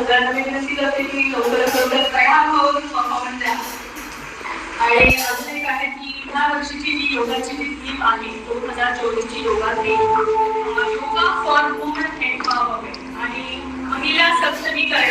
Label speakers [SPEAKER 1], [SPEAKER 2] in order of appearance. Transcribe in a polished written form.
[SPEAKER 1] सगळ्यांना मी विनंती करते की लवकरात लवकर तयार होऊन परफॉर्मन्स द्या. आणि अजून एक आहे की ह्या वर्षीची जी योगाची जी थीम आहे 2024 ची yoga theme yoga for woman empowerment आणि महिला सक्षमीकरण.